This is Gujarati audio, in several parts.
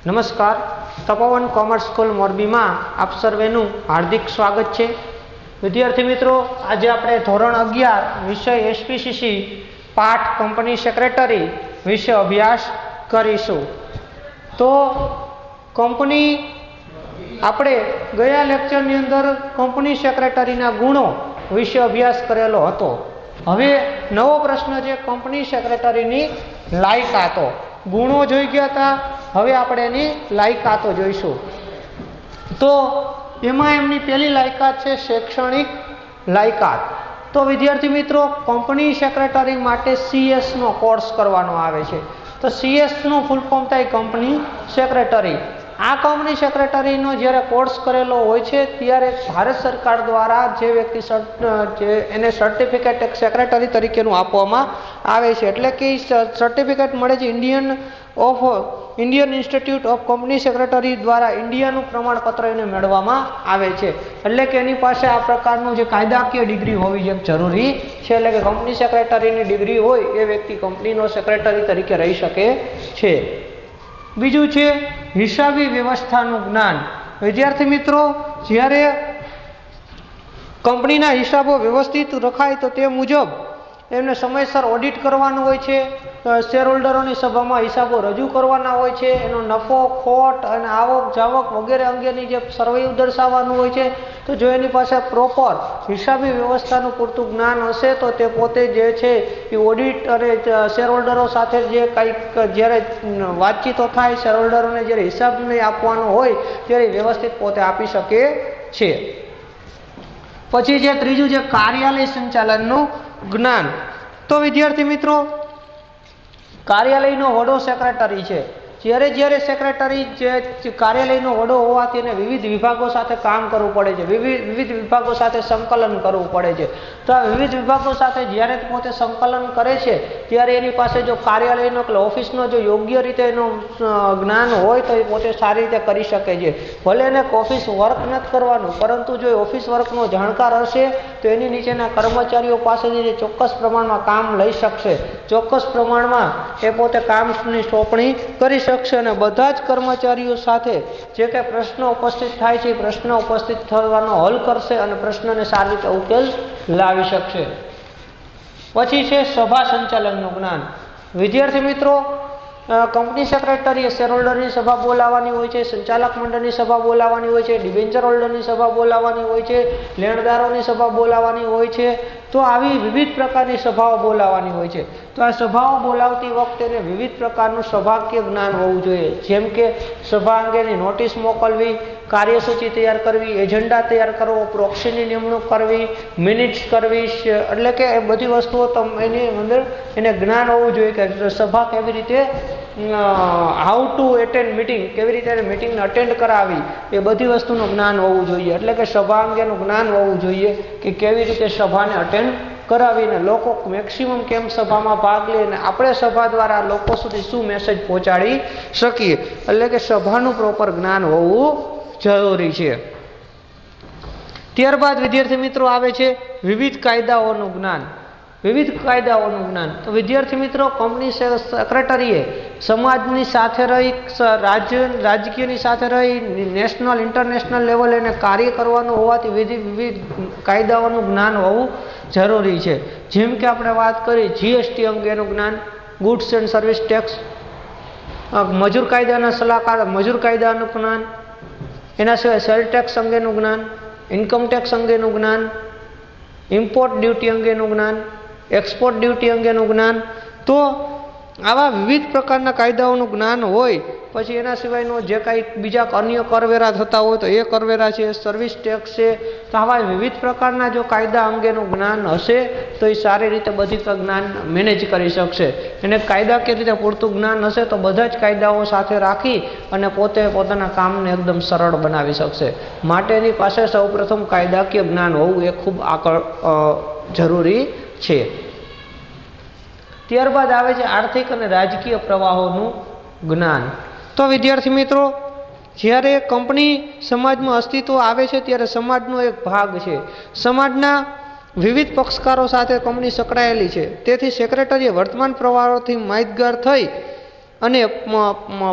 નમસ્કાર, તપોવન કોમર્સ સ્કૂલ મોરબીમાં આપ સર્વેનું હાર્દિક સ્વાગત છે। વિદ્યાર્થી મિત્રો, આજે આપણે ધોરણ 11 વિષય એસપીસીસી પાઠ કંપની સેક્રેટરી વિશે અભ્યાસ કરીશું। તો કંપની આપણે ગયા લેક્ચરની અંદર કંપની સેક્રેટરીના ગુણો વિશે અભ્યાસ કરેલો હતો। હવે નવો પ્રશ્ન છે કંપની સેક્રેટરીની લાયકાતો। ગુણો જોઈ ગયા હતા, હવે આપણે એની લાયકાતો જોઈશું। તો એમાં એમની પહેલી લાયકાત છે શૈક્ષણિક લાયકાત। તો વિદ્યાર્થી મિત્રો, કંપની સેક્રેટરી માટે CS નો કોર્સ કરવાનો આવે છે। તો CS નું ફૂલ ફોર્મ થાય કંપની સેક્રેટરી। આ કંપની સેક્રેટરીનો જ્યારે કોર્સ કરેલો હોય છે ત્યારે ભારત સરકાર દ્વારા જે વ્યક્તિ એને સર્ટિફિકેટ એક સેક્રેટરી તરીકેનું આપવામાં આવે છે। એટલે કે સર્ટિફિકેટ મળે છે Indian institute of company secretary દ્વારા ઇન્ડિયાનું પ્રમાણપત્ર એને મેળવવામાં આવે છે। એટલે કે એની પાસે આ પ્રકારનું જે કાયદાકીય ડિગ્રી હોવી જરૂરી છે। એટલે કે કંપની સેક્રેટરીની ડિગ્રી હોય એ વ્યક્તિ કંપનીનો સેક્રેટરી તરીકે રહી શકે છે। બીજું છે હિસાબી વ્યવસ્થાનું જ્ઞાન। વિદ્યાર્થી મિત્રો, જ્યારે કંપનીના હિસાબો વ્યવસ્થિત રખાય તો તે મુજબ એમને સમયસર ઓડિટ કરવાનું હોય છે। શેરહોલ્ડરોની સભામાં હિસાબો રજૂ કરવાના હોય છે। એનો નફો, ખોટ અને આવક જાવક વગેરે અંગેની જે સરવૈયું દર્શાવવાનું હોય છે। તો જો એની પાસે પ્રોપર હિસાબી વ્યવસ્થાનું પૂરતું જ્ઞાન હશે તો તે પોતે જે છે એ ઓડિટ અને શેરહોલ્ડરો સાથે જે કંઈક જ્યારે વાતચીતો થાય, શેરહોલ્ડરોને જ્યારે હિસાબ નહીં આપવાનો હોય ત્યારે વ્યવસ્થિત પોતે આપી શકે છે। પછી જે ત્રીજું છે કાર્યાલય સંચાલનનું જ્ઞાન। તો વિદ્યાર્થી મિત્રો, કાર્યાલયનો વડો સેક્રેટરી છે। જ્યારે સેક્રેટરી જે કાર્યાલયનો વડો હોવાથી એને વિવિધ વિભાગો સાથે કામ કરવું પડે છે, વિવિધ વિભાગો સાથે સંકલન કરવું પડે છે। તો આ વિવિધ વિભાગો સાથે જ્યારે પોતે સંકલન કરે છે ત્યારે એની પાસે જો કાર્યાલયનો એટલે ઓફિસનો જો યોગ્ય રીતે એનું જ્ઞાન હોય તો એ પોતે સારી રીતે કરી શકે છે। ભલે એને ઓફિસ વર્ક નથી કરવાનું, પરંતુ જો ઓફિસ વર્કનો જાણકાર હશે તો એની નીચેના કર્મચારીઓ પાસેથી ચોક્કસ પ્રમાણમાં કામ લઈ શકશે, ચોક્કસ પ્રમાણમાં એ પોતે કામની સોંપણી કરી શકશે અને બધા જ કર્મચારીઓ સાથે જે કંઈ પ્રશ્નો ઉપસ્થિત થાય છે એ પ્રશ્ન ઉપસ્થિત થવાનો હલ કરશે અને પ્રશ્નને સારી રીતે ઉકેલ લાવી શકશે। પછી છે સભા સંચાલનનું જ્ઞાન। વિદ્યાર્થી મિત્રો, કંપની સેક્રેટરીએ શેરહોલ્ડરની સભા બોલાવવાની હોય છે, સંચાલક મંડળની સભા બોલાવવાની હોય છે, ડિબેન્ચર હોલ્ડરની સભા બોલાવવાની હોય છે, લેણદારોની સભા બોલાવવાની હોય છે। તો આવી વિવિધ પ્રકારની સભાઓ બોલાવવાની હોય છે। તો આ સભાઓ બોલાવતી વખતે એને વિવિધ પ્રકારનું સભાકીય જ્ઞાન હોવું જોઈએ। જેમ કે સભા અંગેની નોટિસ મોકલવી, કાર્યસૂચિ તૈયાર કરવી, એજન્ડા તૈયાર કરવો, પ્રોક્સીની નિમણૂક કરવી, મિનિટ્સ કરવી, એટલે કે એ બધી વસ્તુઓ એની અંદર એને જ્ઞાન હોવું જોઈએ કે સભા કેવી રીતે હાઉ ટુ એટેન્ડ મિટિંગ, કેવી રીતે એને મિટિંગને અટેન્ડ કરાવી, એ બધી વસ્તુનું જ્ઞાન હોવું જોઈએ। એટલે કે સભા અંગેનું જ્ઞાન હોવું જોઈએ કે કેવી રીતે સભાને અટેન્ડ કરાવીને લોકો મેક્સિમમ કેમ સભામાં ભાગ લે અને આપણે સભા દ્વારા લોકો સુધી શું મેસેજ પહોંચાડી શકીએ। એટલે કે સભાનું પ્રોપર જ્ઞાન હોવું જરૂરી છે। ત્યારબાદ વિદ્યાર્થી મિત્રો આવે છે વિવિધ કાયદાઓનું જ્ઞાન। વિવિધ કાયદાઓનું જ્ઞાન। તો વિદ્યાર્થી મિત્રો, કંપની સેક્રેટરીએ સમાજની સાથે રહી, રાજકીયની સાથે રહી, નેશનલ ઇન્ટરનેશનલ લેવલે એને કાર્ય કરવાનું હોવાથી વિવિધ કાયદાઓનું જ્ઞાન હોવું જરૂરી છે। જેમ કે આપણે વાત કરી GST અંગેનું જ્ઞાન, ગુડ્સ એન્ડ સર્વિસ ટેક્સ, મજૂર કાયદાના સલાહકાર, મજૂર કાયદાનું જ્ઞાન, એના સિવાય સેલ ટેક્સ અંગેનું જ્ઞાન, ઇન્કમ ટેક્સ અંગેનું જ્ઞાન, ઇમ્પોર્ટ ડ્યુટી અંગેનું જ્ઞાન, એક્સપોર્ટ ડ્યુટી અંગેનું જ્ઞાન। તો આવા વિવિધ પ્રકારના કાયદાઓનું જ્ઞાન હોય। પછી એના સિવાયનો જે કાંઈ બીજા અન્ય કરવેરા થતા હોય તો એ કરવેરા છે, સર્વિસ ટેક્સ છે। તો આવા વિવિધ પ્રકારના જો કાયદા અંગેનું જ્ઞાન હશે તો એ સારી રીતે બધી જ્ઞાન મેનેજ કરી શકશે। એને કાયદાકીય રીતે પૂરતું જ્ઞાન હશે તો બધા જ કાયદાઓ સાથે રાખી અને પોતે પોતાના કામને એકદમ સરળ બનાવી શકશે। માટે એની પાસે સૌપ્રથમ કાયદાકીય જ્ઞાન હોવું એ ખૂબ જરૂરી છે। ત્યારબાદ આવે છે આર્થિક અને રાજકીય પ્રવાહોનું જ્ઞાન। તો વિદ્યાર્થી મિત્રો, જ્યારે કંપની સમાજમાં અસ્તિત્વ આવે છે ત્યારે સમાજનો એક ભાગ છે। સમાજના વિવિધ પક્ષકારો સાથે કંપની સંકળાયેલી છે। તેથી સેક્રેટરીએ વર્તમાન પ્રવાહોથી માહિતગાર થઈ અને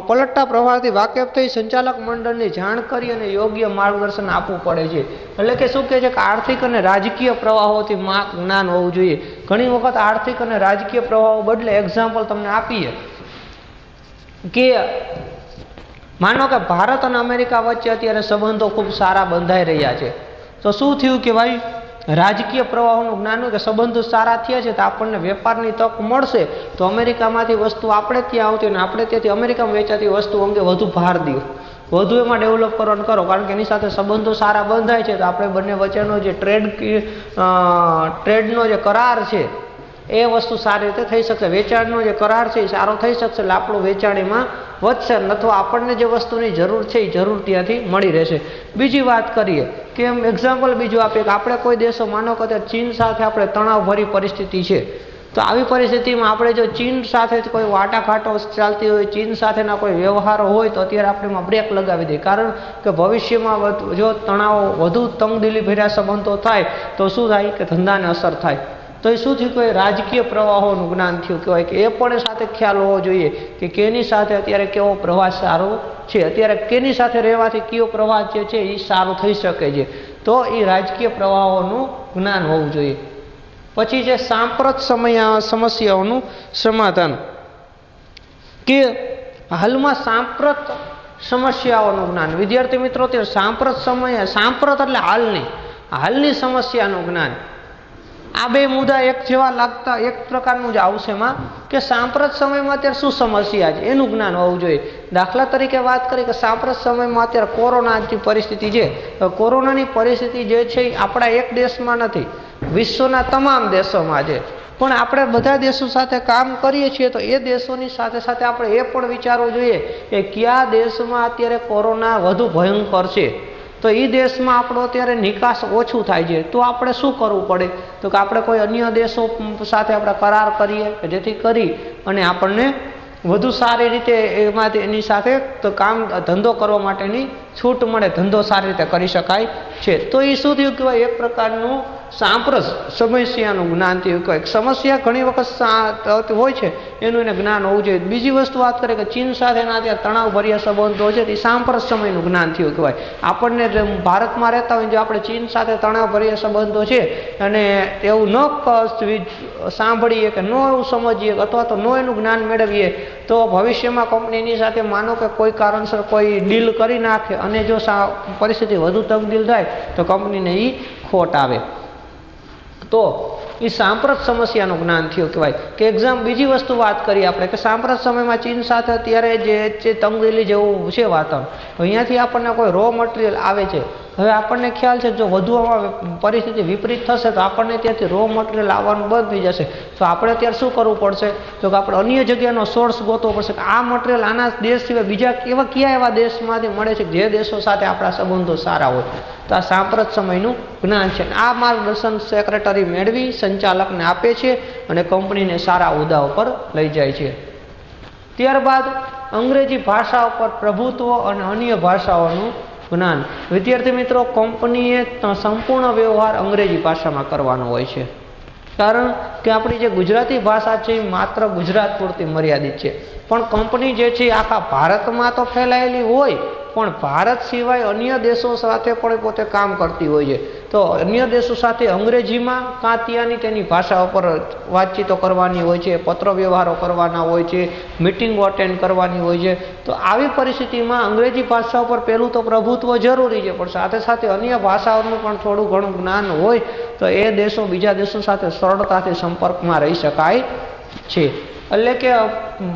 પલટતા પ્રવાહથી વાકેફ થઈ સંચાલક મંડળની જાણ કરી અને યોગ્ય માર્ગદર્શન આપવું પડે છે. એટલે કે શું કહે છે કે આર્થિક અને રાજકીય પ્રવાહોથી જ્ઞાન હોવું જોઈએ. ઘણી વખત આર્થિક અને રાજકીય પ્રવાહો બદલે એક્ઝામ્પલ તમને આપીએ કે માનો કે ભારત અને અમેરિકા વચ્ચે અત્યારે સંબંધો ખૂબ સારા બંધાઈ રહ્યા છે, તો શું થયું કે ભાઈ રાજકીય પ્રવાહોનું જ્ઞાન હોય કે સંબંધો સારા થયા છે તો આપણને વેપારની તક મળશે, તો અમેરિકામાંથી વસ્તુ આપણે ત્યાં આવતી અને આપણે ત્યાંથી અમેરિકામાં વેચાતી વસ્તુ અંગે વધુ ભાર દો, વધુ એમાં ડેવલપ કરવાનું કરો, કારણ કે એની સાથે સંબંધો સારા બંધાય છે તો આપણે બંને વચ્ચેનો જે ટ્રેડનો જે કરાર છે એ વસ્તુ સારી રીતે થઈ શકશે, વેચાણનો જે કરાર છે એ સારો થઈ શકશે, એટલે આપણું વેચાણ એમાં વધશે અથવા આપણને જે વસ્તુની જરૂર છે એ જરૂર ત્યાંથી મળી રહેશે. બીજી વાત કરીએ કે એમ એક્ઝામ્પલ બીજું આપીએ કે આપણે કોઈ દેશો માનો કે અત્યારે ચીન સાથે આપણે તણાવભરી પરિસ્થિતિ છે, તો આવી પરિસ્થિતિમાં આપણે જો ચીન સાથે કોઈ વાટાઘાટો ચાલતી હોય, ચીન સાથેના કોઈ વ્યવહારો હોય તો અત્યારે આપણે એમાં બ્રેક લગાવી દઈએ, કારણ કે ભવિષ્યમાં જો તણાવ વધુ તંગદિલી ભર્યા સંબંધો થાય તો શું થાય કે ધંધાને અસર થાય. તો એ શું થયું કે રાજકીય પ્રવાહોનું જ્ઞાન થયું કહેવાય કે એ પણ સાથે ખ્યાલ હોવો જોઈએ કે કેની સાથે અત્યારે કેવો પ્રવાહ સારો છે, અત્યારે કેની સાથે રહેવાથી કયો પ્રવાહ જે છે એ સારો થઈ શકે છે, તો એ રાજકીય પ્રવાહોનું જ્ઞાન હોવું જોઈએ. પછી છે સાંપ્રત સમસ્યાઓનું સમાધાન, કે હાલમાં સાંપ્રત સમસ્યાઓનું જ્ઞાન. વિદ્યાર્થી મિત્રો, તે સાંપ્રત એટલે હાલની સમસ્યાનું જ્ઞાન. આ બે મુદ્દા એક જેવા લાગતા એક પ્રકારનું જ આવશે એમાં કે સાંપ્રત સમયમાં અત્યારે શું સમસ્યા છે એનું જ્ઞાન હોવું જોઈએ. દાખલા તરીકે વાત કરીએ કે સાંપ્રત સમયમાં અત્યારે કોરોનાની પરિસ્થિતિ છે, તો કોરોનાની પરિસ્થિતિ જે છે એ આપણા એક દેશમાં નથી, વિશ્વના તમામ દેશોમાં છે, પણ આપણે બધા દેશો સાથે કામ કરીએ છીએ તો એ દેશોની સાથે સાથે આપણે એ પણ વિચારવું જોઈએ કે કયા દેશમાં અત્યારે કોરોના વધુ ભયંકર છે, તો એ દેશમાં આપણો અત્યારે નિકાસ ઓછું થાય છે, તો આપણે શું કરવું પડે, તો કે આપણે કોઈ અન્ય દેશો સાથે આપણે કરાર કરીએ કે જેથી કરી અને આપણને વધુ સારી રીતે એમાંથી એની સાથે તો કામ ધંધો કરવા માટેની છૂટ મળે, ધંધો સારી રીતે કરી શકાય છે. તો એ શું થયું કહેવાય એક પ્રકારનું સાંપ્રત સમસ્યાનું જ્ઞાન થયું કહેવાય. સમસ્યા ઘણી વખત હોય છે એનું એને જ્ઞાન હોવું જોઈએ. બીજી વસ્તુ વાત કરીએ કે ચીન સાથેના અત્યારે તણાવભર્યા સંબંધો છે તે સાંપ્રત સમયનું જ્ઞાન થયું કહેવાય. આપણને ભારતમાં રહેતા હોય જો આપણે ચીન સાથે તણાવભર્યા સંબંધો છે અને એવું ન સાંભળીએ કે ન એવું સમજીએ અથવા તો ન એનું જ્ઞાન મેળવીએ તો ભવિષ્યમાં કંપનીની સાથે માનો કે કોઈ કારણસર કોઈ ડીલ કરી નાખે અને જો પરિસ્થિતિ વધુ તબદીલ થાય તો કંપનીને એ ખોટ આવે. તો એ સાંપ્રત સમસ્યાનું જ્ઞાન થયું કહેવાય. કે બીજી વસ્તુ વાત કરીએ આપણે કે સાંપ્રત સમયમાં ચીન સાથે અત્યારે જે તંગદિલી જેવું છે વાતાવરણ, તો અહીંયાથી આપણને કોઈ રો મટીરિયલ આવે છે. હવે આપણને ખ્યાલ છે જો વધુ પરિસ્થિતિ વિપરીત થશે તો આપણને ત્યાંથી રો મટીરિયલ આવવાનું બંધ થઈ જશે, તો આપણે અત્યારે શું કરવું પડશે, તો કે આપણે અન્ય જગ્યાનો સોર્સ ગોતવો પડશે કે આ મટીરિયલ આના દેશ સિવાય બીજા કયા એવા દેશમાંથી મળે છે જે દેશો સાથે આપણા સંબંધો સારા હોય. તો આ સાંપ્રત સમયનું જ્ઞાન છે. આ માર્ગદર્શન સેક્રેટરી મેળવી સંચાલકને આપે છે અને કંપનીને સારા હોદ્દા ઉપર લઈ જાય છે. ત્યારબાદ અંગ્રેજી ભાષા ઉપર પ્રભુત્વ અને અન્ય ભાષાઓનું જ્ઞાન. વિદ્યાર્થી મિત્રો, કંપનીએ સંપૂર્ણ વ્યવહાર અંગ્રેજી ભાષામાં કરવાનો હોય છે, કારણ કે આપણી જે ગુજરાતી ભાષા છે એ માત્ર ગુજરાત પૂરતી મર્યાદિત છે, પણ કંપની જે છે આખા ભારતમાં તો ફેલાયેલી હોય પણ ભારત સિવાય અન્ય દેશો સાથે પણ પોતે કામ કરતી હોય છે. તો અન્ય દેશો સાથે અંગ્રેજીમાં કાં ત્યાંની તેની ભાષા ઉપર વાતચીતો કરવાની હોય છે, પત્ર વ્યવહારો કરવાના હોય છે, મિટિંગો અટેન્ડ કરવાની હોય છે. તો આવી પરિસ્થિતિમાં અંગ્રેજી ભાષા ઉપર પહેલું તો પ્રભુત્વ જરૂરી છે, પણ સાથે સાથે અન્ય ભાષાઓનું પણ થોડું ઘણું જ્ઞાન હોય તો એ દેશો બીજા દેશો સાથે સરળતાથી સંપર્કમાં રહી શકાય છે. એટલે કે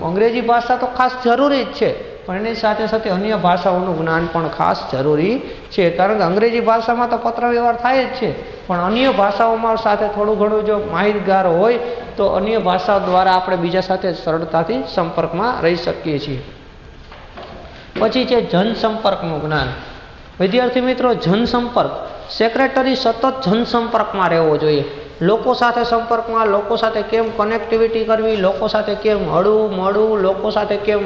અંગ્રેજી ભાષા તો ખાસ જરૂરી જ છે, પણ એની સાથે સાથે અન્ય ભાષાઓનું જ્ઞાન પણ ખાસ જરૂરી છે, કારણ કે અંગ્રેજી ભાષામાં તો પત્ર વ્યવહાર થાય જ છે, પણ અન્ય ભાષાઓમાં સાથે થોડું ઘણું જો માહિતગાર હોય તો અન્ય ભાષાઓ દ્વારા આપણે બીજા સાથે સરળતાથી સંપર્કમાં રહી શકીએ છીએ. પછી છે જનસંપર્કનું જ્ઞાન. વિદ્યાર્થી મિત્રો, જનસંપર્ક સેક્રેટરી સતત જનસંપર્કમાં રહેવો જોઈએ. લોકો સાથે સંપર્કમાં, લોકો સાથે કેમ કનેક્ટિવિટી કરવી, લોકો સાથે કેમ હળવું મળવું, લોકો સાથે કેમ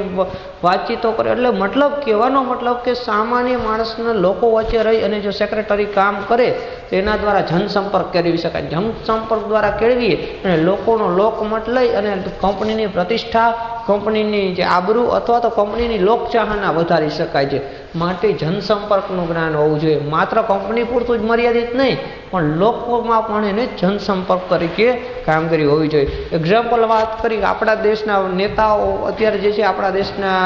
વાતચીતો કરે, એટલે મતલબ કહેવાનો મતલબ કે સામાન્ય માણસના લોકો વચ્ચે રહી અને જો સેક્રેટરી કામ કરે તો એના દ્વારા જનસંપર્ક કેળવી શકાય. જનસંપર્ક દ્વારા કેળવીએ અને લોકોનો લોકમત લઈ અને કંપનીની પ્રતિષ્ઠા કંપનીની જે આબરૂ અથવા તો કંપનીની લોકચાહના વધારી શકાય છે. માટે જનસંપર્કનું જ્ઞાન હોવું જોઈએ. માત્ર કંપની પૂરતું જ મર્યાદિત નહીં, પણ લોકોમાં પણ એને જનસંપર્ક તરીકે કામગીરી હોવી જોઈએ. એક્ઝામ્પલ વાત કરી, આપણા દેશના નેતાઓ અત્યારે જે છે, આપણા દેશના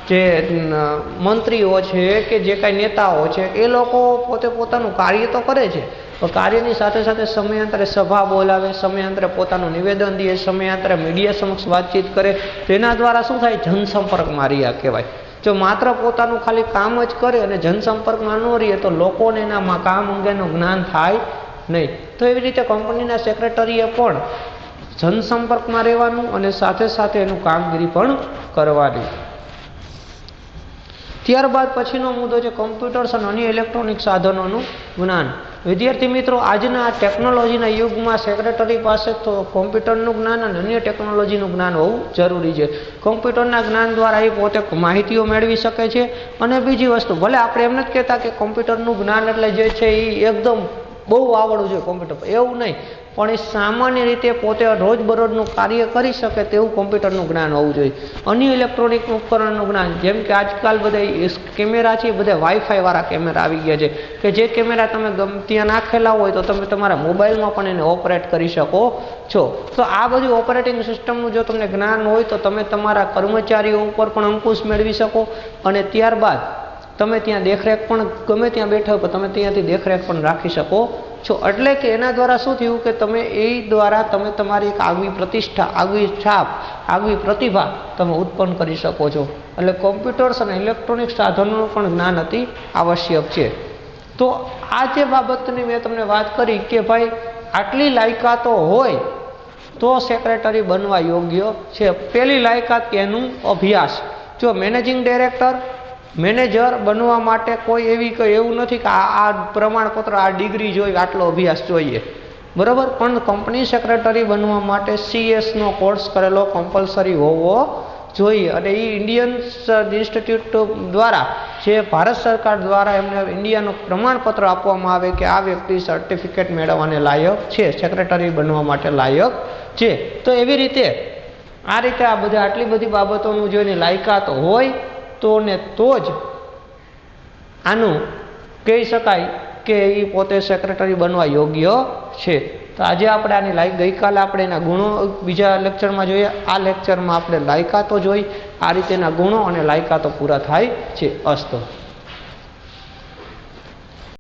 જે મંત્રીઓ છે કે જે કાંઈ નેતાઓ છે, એ લોકો પોતે પોતાનું કાર્ય તો કરે છે, પણ કાર્યની સાથે સાથે સમયાંતરે સભા બોલાવે, સમયાંતરે પોતાનું નિવેદન દે, સમયાંતરે મીડિયા સમક્ષ વાતચીત કરે. તેના દ્વારા શું થાય? જનસંપર્કમાં રહ્યા કહેવાય. જો માત્ર પોતાનું ખાલી કામ જ કરે અને જનસંપર્કમાં ન રહીએ તો લોકોને એના કામ અંગેનું જ્ઞાન થાય નહીં. તો એવી રીતે કંપનીના સેક્રેટરીએ પણ જનસંપર્કમાં રહેવાનું અને સાથે સાથે એનું કામગીરી પણ કરવાની. ત્યારબાદ પછીનો મુદ્દો છે કમ્પ્યુટર્સ અને અન્ય ઇલેક્ટ્રોનિક સાધનોનું જ્ઞાન. વિદ્યાર્થી મિત્રો, આજના ટેકનોલોજીના યુગમાં સેક્રેટરી પાસે તો કોમ્પ્યુટરનું જ્ઞાન અને અન્ય ટેકનોલોજીનું જ્ઞાન હોવું જરૂરી છે. કોમ્પ્યુટરના જ્ઞાન દ્વારા એ પોતે માહિતીઓ મેળવી શકે છે. અને બીજી વસ્તુ, ભલે આપણે એમ નથી કહેતા કે કોમ્પ્યુટરનું જ્ઞાન એટલે જે છે એ એકદમ બહુ આવડવું જોઈએ કોમ્પ્યુટર, એવું નહીં, પણ એ સામાન્ય રીતે પોતે રોજબરોજનું કાર્ય કરી શકે તેવું કોમ્પ્યુટરનું જ્ઞાન હોવું જોઈએ. અન્ય ઇલેક્ટ્રોનિક ઉપકરણનું જ્ઞાન, જેમ કે આજકાલ બધા કેમેરા છે, બધા વાઈફાઈવાળા કેમેરા આવી ગયા છે કે જે કેમેરા તમે ત્યાં નાખેલા હોય તો તમે તમારા મોબાઈલમાં પણ એને ઓપરેટ કરી શકો છો. તો આ બધી ઓપરેટિંગ સિસ્ટમનું જો તમને જ્ઞાન હોય તો તમે તમારા કર્મચારીઓ ઉપર પણ અંકુશ મેળવી શકો અને ત્યારબાદ તમે ત્યાં દેખરેખ પણ ગમે ત્યાં બેઠા હોય તમે ત્યાંથી દેખરેખ પણ રાખી શકો છો. એટલે કે એના દ્વારા શું થયું કે તમે એ દ્વારા તમે તમારી એક આગવી પ્રતિષ્ઠા, આગવી છાપ, આગવી પ્રતિભા તમે ઉત્પન્ન કરી શકો છો. એટલે કોમ્પ્યુટર્સ અને ઇલેક્ટ્રોનિક સાધનોનું પણ જ્ઞાન અતિ આવશ્યક છે. તો આ જે બાબતની મેં તમને વાત કરી કે ભાઈ આટલી લાયકાતો હોય તો સેક્રેટરી બનવા યોગ્ય છે. પહેલી લાયકાત કે એનું અભ્યાસ. જો મેનેજિંગ ડાયરેક્ટર, મેનેજર બનવા માટે કોઈ એવું નથી કે આ પ્રમાણપત્ર, આ ડિગ્રી જોઈએ, આટલો અભ્યાસ જોઈએ, બરાબર. પણ કંપની સેક્રેટરી બનવા માટે CS નો કોર્સ કરેલો કમ્પલસરી હોવો જોઈએ. અને એ ઇન્ડિયન ઇન્સ્ટિટ્યૂટ દ્વારા, જે ભારત સરકાર દ્વારા એમને ઇન્ડિયાનું પ્રમાણપત્ર આપવામાં આવે કે આ વ્યક્તિ સર્ટિફિકેટ મેળવવાને લાયક છે, સેક્રેટરી બનવા માટે લાયક છે. તો એવી રીતે આ રીતે આ બધા આટલી બધી બાબતોનું જોઈને લાયકાત હોય તો જ આનું કહી શકાય કે એ પોતે સેક્રેટરી બનવા યોગ્ય છે. તો આજે આપણે આની ગઈકાલે આપણે એના ગુણો બીજા લેક્ચરમાં જોઈએ. આ લેક્ચરમાં આપણે લાયકાતો જોઈ, આ રીતેના ગુણો અને લાયકાતો પૂરા થાય છે. અસ્તો.